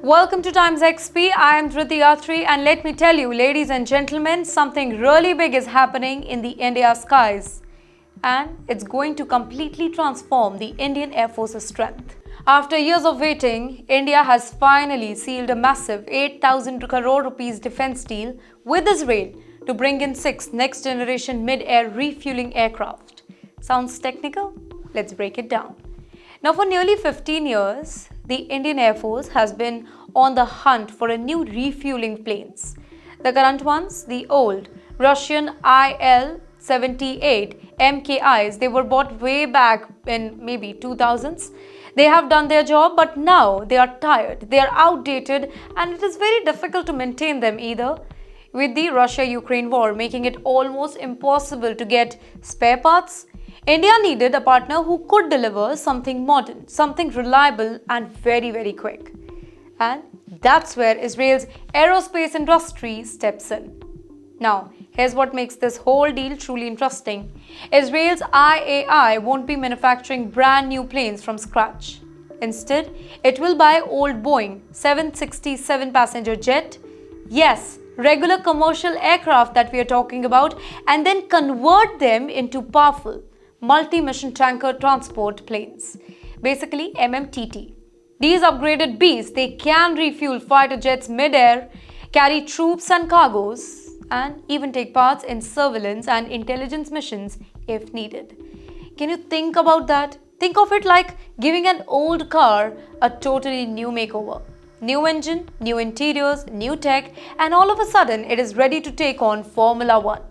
Welcome to Times XP. I am Dhriti Atri, and let me tell you, ladies and gentlemen, something really big is happening in the India skies. And it's going to completely transform the Indian Air Force's strength. After years of waiting, India has finally sealed a massive 8,000 crore rupees defense deal with Israel to bring in 6 next-generation mid-air refueling aircraft. Sounds technical? Let's break it down. Now, for nearly 15 years, the Indian Air Force has been on the hunt for a new refueling planes. The current ones, the old Russian IL-78MKIs, they were bought way back in maybe 2000s. They have done their job, but now they are tired, they are outdated, and it is very difficult to maintain them either. With the Russia-Ukraine war making it almost impossible to get spare parts, India needed a partner who could deliver something modern, something reliable and very quick. And that's where Israel's Aerospace Industries steps in. Now, here's what makes this whole deal truly interesting. Israel's IAI won't be manufacturing brand new planes from scratch. Instead, it will buy old Boeing 767 passenger jet, yes, regular commercial aircraft that we are talking about, and then convert them into powerful multi-mission tanker transport planes, basically MMTT. These upgraded beasts, they can refuel fighter jets mid-air, carry troops and cargoes, and even take parts in surveillance and intelligence missions if needed. Can you think about that? Think of it like giving an old car a totally new makeover. New engine, new interiors, new tech, and all of a sudden it is ready to take on Formula One.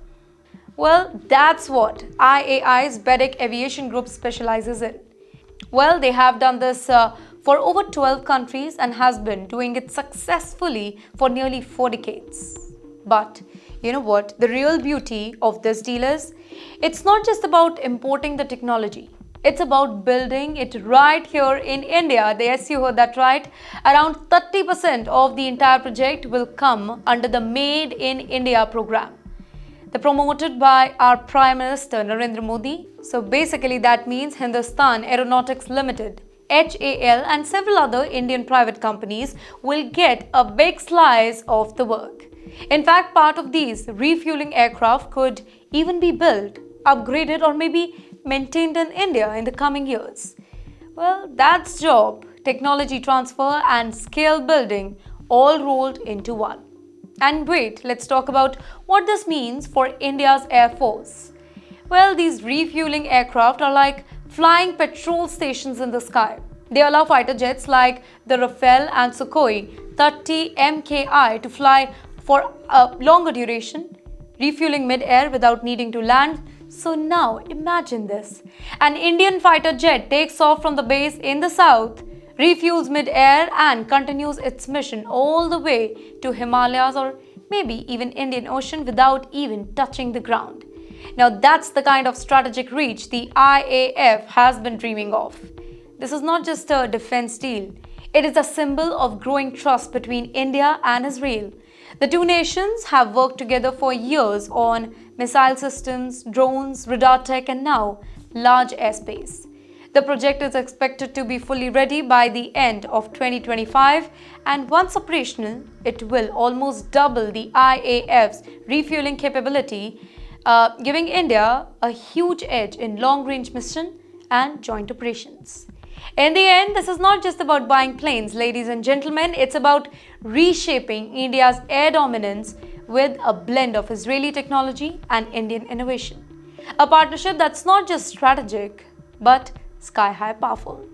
Well, that's what IAI's Bedek Aviation Group specializes in. Well, they have done this for over 12 countries and has been doing it successfully for nearly 4 decades. But you know what? The real beauty of this deal is, it's not just about importing the technology. It's about building it right here in India. Yes, you heard that right. Around 30% of the entire project will come under the Made in India program. They're promoted by our Prime Minister Narendra Modi. So basically that means Hindustan Aeronautics Limited, HAL, and several other Indian private companies will get a big slice of the work. In fact, part of these refueling aircraft could even be built, upgraded, or maybe maintained in India in the coming years. Well, that's job, technology transfer, and scale building all rolled into one. And wait, let's talk about what this means for India's Air Force. Well, these refueling aircraft are like flying petrol stations in the sky. They allow fighter jets like the Rafale and Sukhoi 30 MKI to fly for a longer duration, refueling mid-air without needing to land. So now imagine this. An Indian fighter jet takes off from the base in the south, refuels mid-air and continues its mission all the way to Himalayas or maybe even Indian Ocean without even touching the ground. Now that's the kind of strategic reach the IAF has been dreaming of. This is not just a defense deal. It is a symbol of growing trust between India and Israel. The two nations have worked together for years on missile systems, drones, radar tech, and now large airspace. The project is expected to be fully ready by the end of 2025, and once operational, it will almost double the IAF's refueling capability, giving India a huge edge in long-range mission and joint operations. In the end, this is not just about buying planes, ladies and gentlemen. It's about reshaping India's air dominance with a blend of Israeli technology and Indian innovation. A partnership that's not just strategic, but sky-high powerful.